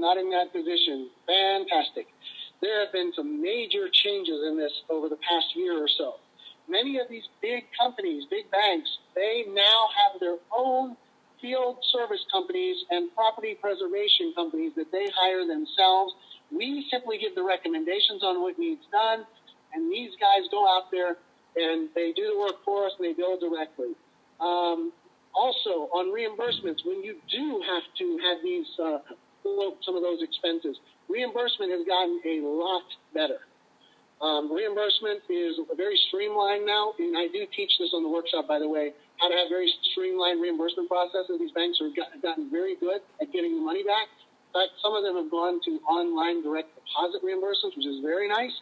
not in that position, fantastic. There have been some major changes in this over the past year or so. Many of these big companies, big banks, they now have their own field service companies and property preservation companies that they hire themselves. We simply give the recommendations on what needs done, and these guys go out there and they do the work for us and they bill directly. Also, on reimbursements, when you do have to have these, some of those expenses, reimbursement has gotten a lot better. Reimbursement is very streamlined now, and I do teach this on the workshop, by the way, how to have very streamlined reimbursement processes. These banks have gotten very good at getting the money back. In fact, some of them have gone to online direct deposit reimbursements, which is very nice.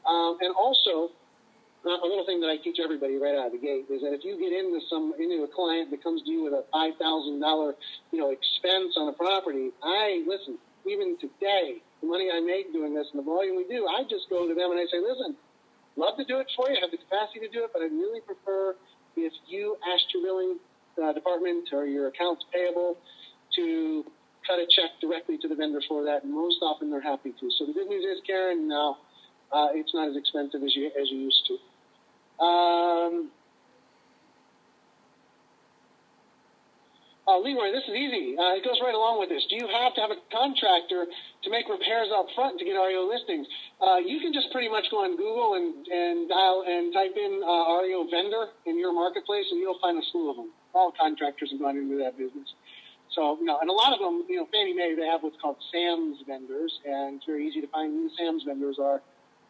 And also, a little thing that I teach everybody right out of the gate is that if you get into a client that comes to you with a $5,000, expense on a property, listen, even today, the money I make doing this and the volume we do, I just go to them and I say, listen, love to do it for you, have the capacity to do it, but I'd really prefer if you asked your billing department or your accounts payable to cut a check directly to the vendor for that, and most often they're happy to. So the good news is, Karen, now it's not as expensive as you used to. Leroy, this is easy. It goes right along with this. Do you have to have a contractor to make repairs up front to get REO listings? You can just pretty much go on Google and dial and type in REO vendor in your marketplace, and you'll find a slew of them. All contractors have gone into that business. So, and a lot of them, Fannie Mae, they have what's called SAMS vendors, and it's very easy to find who the SAMS vendors are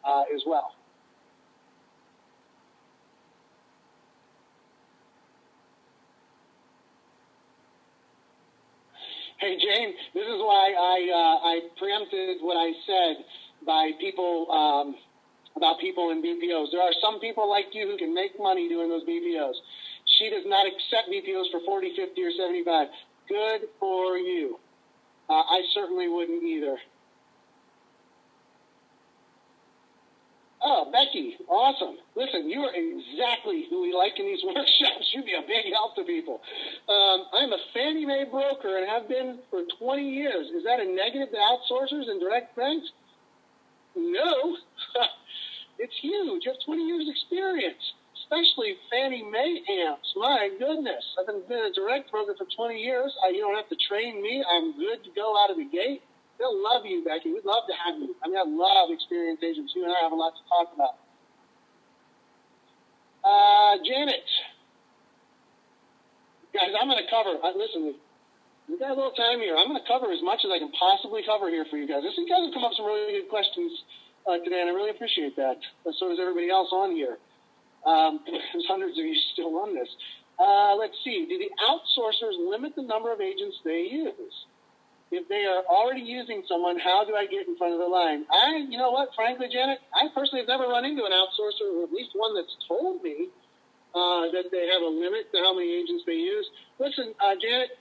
as well. Hey, Jane, this is why I preempted what I said by people about people in BPOs. There are some people like you who can make money doing those BPOs. She does not accept BPOs for 40, 50, or 75. Good for you. I certainly wouldn't either. Oh, Becky, awesome. Listen, you are exactly who we like in these workshops. You'd be a big help to people. I'm a Fannie Mae broker and have been for 20 years. Is that a negative to outsourcers and direct banks? No. It's huge. You have 20 years experience, especially Fannie Mae amps. My goodness. I've been a direct broker for 20 years. You don't have to train me. I'm good to go out of the gate. They'll love you, Becky. We'd love to have you. I love experienced agents. You and I have a lot to talk about. Janet. Guys, I'm going to cover. Listen, we've got a little time here. I'm going to cover as much as I can possibly cover here for you guys. You guys have come up with some really good questions today, and I really appreciate that. So does everybody else on here. There's hundreds of you still on this. Let's see. Do the outsourcers limit the number of agents they use? If they are already using someone, how do I get in front of the line? You know what, frankly, Janet, I personally have never run into an outsourcer, or at least one that's told me that they have a limit to how many agents they use. Listen, Janet,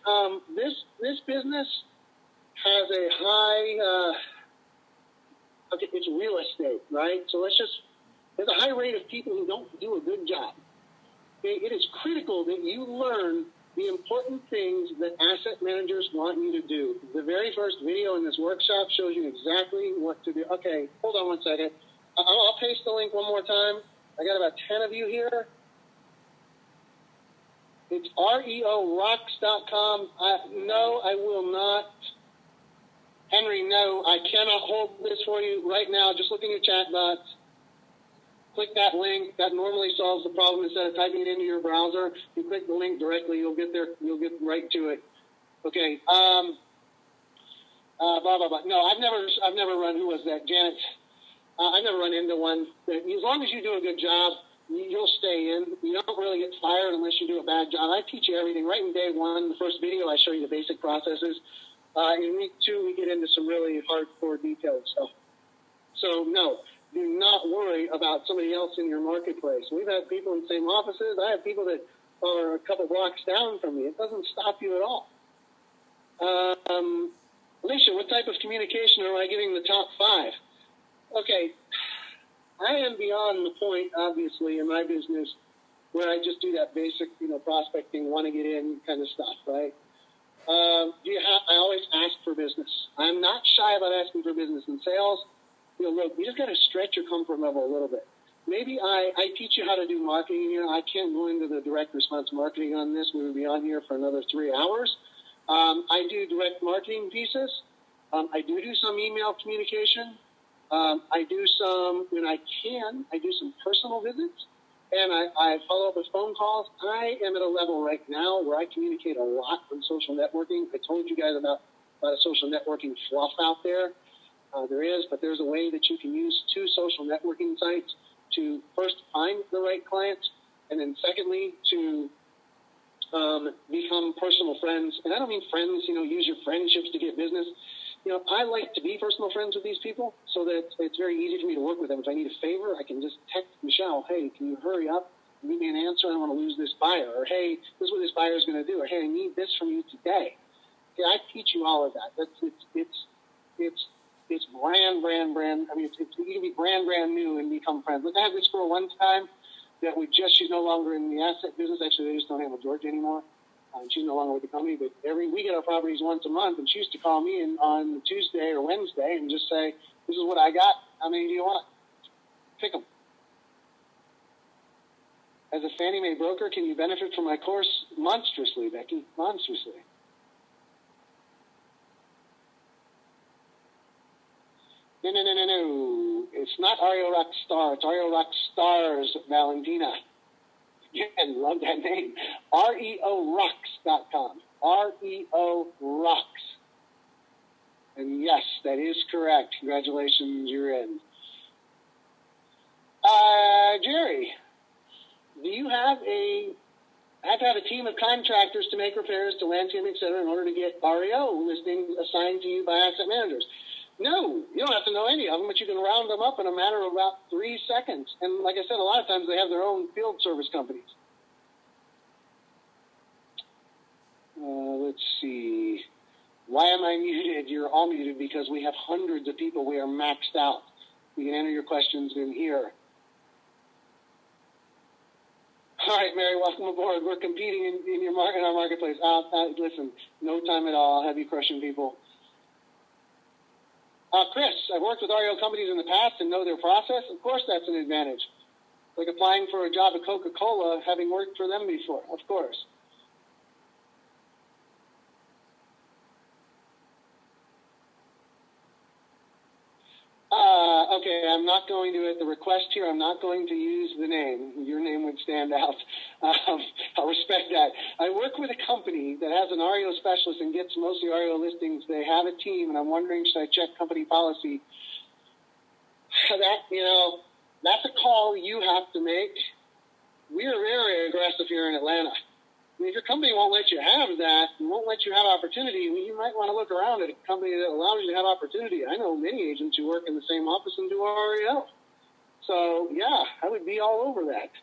this business has a high, it's real estate, right? So there's a high rate of people who don't do a good job. It is critical that you learn the important things that asset managers want you to do. The very first video in this workshop shows you exactly what to do. Okay, hold on one second. I'll paste the link one more time. I got about 10 of you here. It's REORocks.com. No, I will not. Henry, no, I cannot hold this for you right now. Just look in your chat box. Click that link. That normally solves the problem. Instead of typing it into your browser, you click the link directly. You'll get there. You'll get right to it. Okay. Blah blah blah. No, I've never run. Who was that? Janet. I've never run into one. As long as you do a good job, you'll stay in. You don't really get fired unless you do a bad job. I teach you everything. Right in day one, the first video, I show you the basic processes. In week 2, we get into some really hardcore detailed stuff. So no. Do not worry about somebody else in your marketplace. We've had people in the same offices. I have people that are a couple blocks down from me. It doesn't stop you at all. Alicia, what type of communication am I giving the top 5? Okay, I am beyond the point, obviously, in my business where I just do that basic, prospecting, want to get in kind of stuff, right? I always ask for business. I'm not shy about asking for business in sales. Look, you just got to stretch your comfort level a little bit. Maybe I teach you how to do marketing here. I can't go into the direct response marketing on this. We would be on here for another 3 hours. I do direct marketing pieces. I do some email communication. I do some, when I can, I do some personal visits. And I follow up with phone calls. I am at a level right now where I communicate a lot on social networking. I told you guys about a social networking fluff out there. There is, but there's a way that you can use 2 social networking sites to first find the right clients, and then secondly, to become personal friends. And I don't mean friends, use your friendships to get business. I like to be personal friends with these people so that it's very easy for me to work with them. If I need a favor, I can just text Michelle, hey, can you hurry up? Give me an answer. I don't want to lose this buyer. Or, hey, this is what this buyer is going to do. Or, hey, I need this from you today. Okay, I teach you all of that. It's brand. I mean, you can be brand new and become friends. Look, I had this girl one time that she's no longer in the asset business. Actually, they just don't handle Georgia anymore. She's no longer with the company, but we get our properties once a month, and she used to call me on Tuesday or Wednesday and just say, this is what I got. How many do you want? Pick them. As a Fannie Mae broker, can you benefit from my course? Monstrously, Becky, monstrously. No. It's not Ario Rockstar. It's Ario Rockstars, Valentina. Again, love that name. REORocks.com. REO Rocks. And yes, that is correct. Congratulations, you're in. Jerry, do you have to have a team of contractors to make repairs to landscaping, et cetera, in order to get REO listings assigned to you by asset managers? No, you don't have to know any of them, but you can round them up in a matter of about 3 seconds. And like I said, a lot of times they have their own field service companies. Let's see. Why am I muted? You're all muted because we have hundreds of people. We are maxed out. You can enter your questions in here. All right, Mary, welcome aboard. We're competing in our marketplace. Listen, no time at all. I'll have you crushing people. Chris, I've worked with REO companies in the past and know their process. Of course, that's an advantage. Like applying for a job at Coca-Cola, having worked for them before. Of course. Okay, I'm not going to, at the request here, I'm not going to use the name. Your name would stand out. I'll respect that. I work with a company that has an REO specialist and gets mostly REO listings. They have a team, and I'm wondering, should I check company policy? That's a call you have to make. We are very aggressive here in Atlanta. I mean, if your company won't let you have that and won't let you have opportunity, you might want to look around at a company that allows you to have opportunity. I know many agents who work in the same office and do REO. So, yeah, I would be all over that.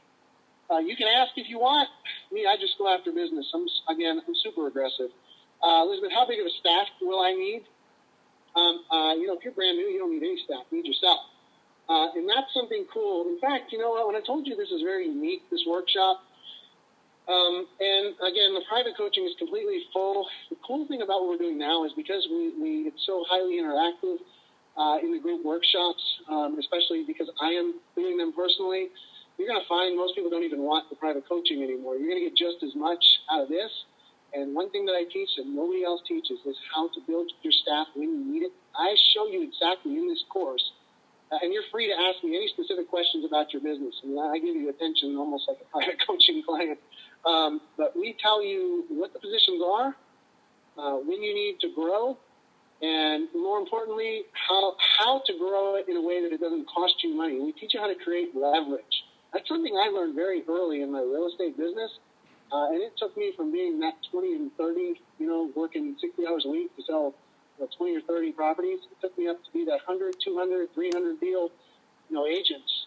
You can ask if you want. Me, I just go after business. I'm super aggressive. Elizabeth, how big of a staff will I need? If you're brand new, you don't need any staff. You need yourself. And that's something cool. In fact, you know what? When I told you this is very unique, this workshop, and again, the private coaching is completely full. The cool thing about what we're doing now is because it's so highly interactive in the group workshops, especially because I am doing them personally, you're going to find most people don't even want the private coaching anymore. You're going to get just as much out of this. And one thing that I teach that nobody else teaches is how to build your staff when you need it. I show you exactly in this course. And you're free to ask me any specific questions about your business. And I give you attention almost like a private coaching client. But we tell you what the positions are, when you need to grow, and more importantly, how to grow it in a way that it doesn't cost you money. We teach you how to create leverage. That's something I learned very early in my real estate business. And it took me from being that 20 and 30, working 60 hours a week to sell 20 or 30 properties. It took me up to be that 100, 200, 300 deal, agents,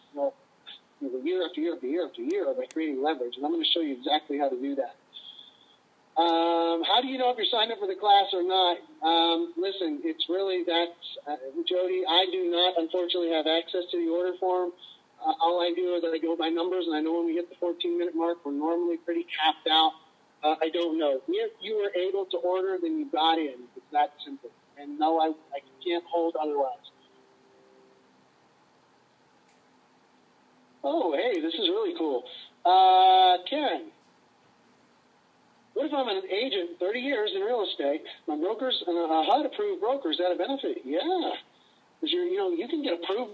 year after year after year after year by creating leverage. And I'm going to show you exactly how to do that. How do you know if you're signed up for the class or not? Listen, it's really that, Jody, I do not, unfortunately, have access to the order form. All I do is I go by numbers, and I know when we hit the 14-minute mark, we're normally pretty capped out. I don't know. If you were able to order, then you got in. It's that simple. And no, I can't hold otherwise. Oh, hey, this is really cool. Karen, what if I'm an agent 30 years in real estate? My brokers, HUD-approved brokers at a benefit. Yeah. Because you can get approved.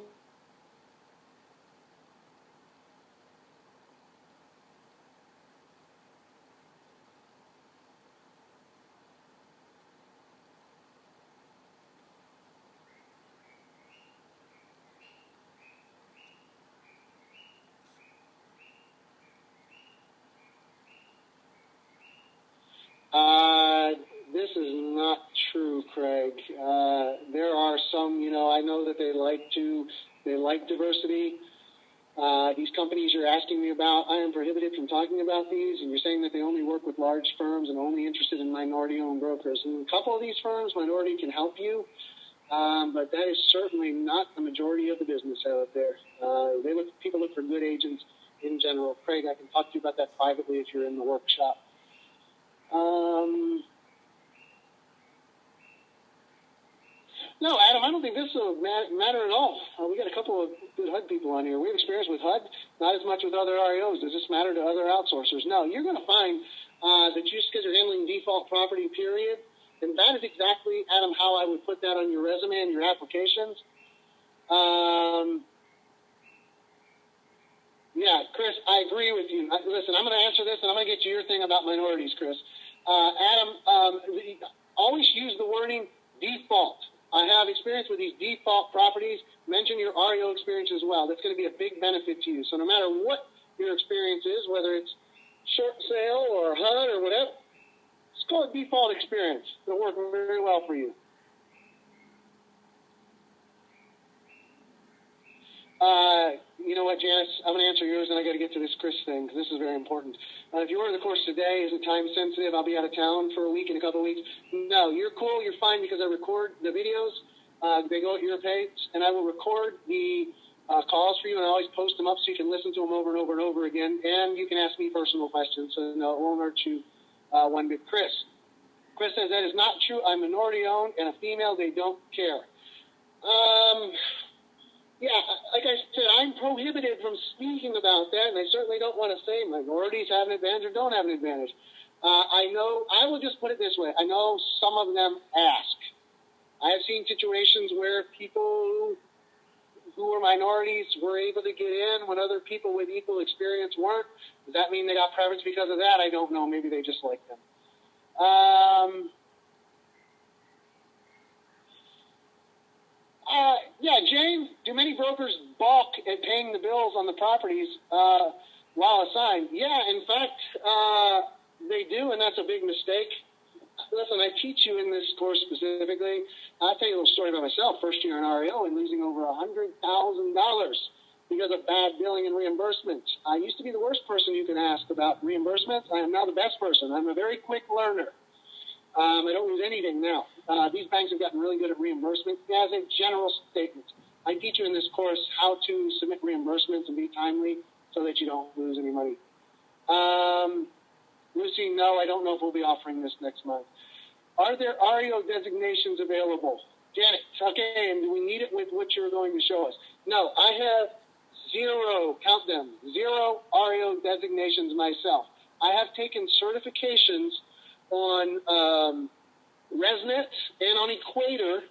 This is not true, Craig. There are some, I know that they like diversity. These companies you're asking me about, I am prohibited from talking about these, and you're saying that they only work with large firms and only interested in minority-owned brokers. And a couple of these firms, minority can help you, but that is certainly not the majority of the business out there. People look for good agents in general. Craig, I can talk to you about that privately if you're in the workshop. No, Adam, I don't think this will matter at all. We got a couple of good HUD people on here. We have experience with HUD, not as much with other REOs. Does this matter to other outsourcers? No, you're going to find that just because you're handling default property, period, and that is exactly, Adam, how I would put that on your resume and your applications. Yeah, Chris, I agree with you. Listen, I'm going to answer this, and I'm going to get to your thing about minorities, Chris. Adam, always use the wording default. I have experience with these default properties. Mention your REO experience as well. That's going to be a big benefit to you. So no matter what your experience is, whether it's short sale or HUD or whatever, just call it default experience. It'll work very well for you. You know what, Janice? I'm going to answer yours, and I got to get to this Chris thing because this is very important. If you order the course today, is it time sensitive? I'll be out of town for a week in a couple of weeks. No, you're cool. You're fine because I record the videos. They go at your pace, and I will record the calls for you, and I always post them up so you can listen to them over and over and over again, and you can ask me personal questions, so no, it won't hurt you one bit. Chris says that is not true. I'm minority-owned and a female. They don't care. Yeah, like I said, I'm prohibited from speaking about that, and I certainly don't want to say minorities have an advantage or don't have an advantage. I will just put it this way. I know some of them ask. I have seen situations where people who were minorities were able to get in when other people with equal experience weren't. Does that mean they got preference because of that? I don't know. Maybe they just like them. Yeah, Jane, do many brokers balk at paying the bills on the properties while assigned? Yeah, in fact, they do, and that's a big mistake. Listen, I teach you in this course specifically. I'll tell you a little story about myself. First year in REO and losing over $100,000 because of bad billing and reimbursements. I used to be the worst person you can ask about reimbursements. I am now the best person. I'm a very quick learner. I don't lose anything now. These banks have gotten really good at reimbursement. As a general statement, I teach you in this course how to submit reimbursements and be timely so that you don't lose any money. Lucy, no, I don't know if we'll be offering this next month. Are there REO designations available? Janet, okay, and do we need it with what you're going to show us? No, I have zero, count them, zero REO designations myself. I have taken certifications on ResNet and on Equator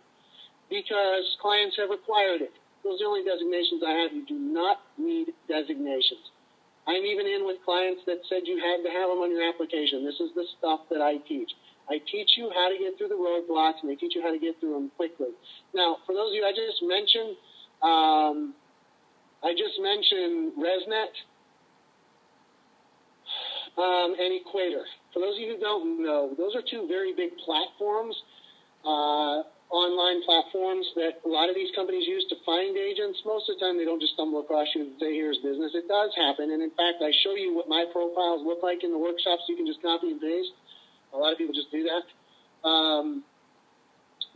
because clients have required it. Those are the only designations I have. You do not need designations. I'm even in with clients that said you had to have them on your application. This is the stuff that I teach. I teach you how to get through the roadblocks, and I teach you how to get through them quickly. Now, for those of you I just mentioned ResNet and Equator. For those of you who don't know, those are two very big platforms, online platforms that a lot of these companies use to find agents. Most of the time, they don't just stumble across you and say, here's business. It does happen. And in fact, I show you what my profiles look like in the workshops. You can just copy and paste. A lot of people just do that.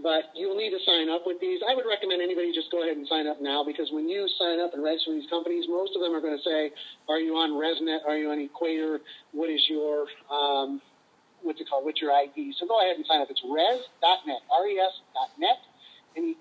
But you'll need to sign up with these. I would recommend anybody just go ahead and sign up now, because when you sign up and register these companies, most of them are going to say, are you on ResNet? Are you on Equator? What is your, what's it called? What's your ID? So go ahead and sign up. It's res.net, R-E-S.net. And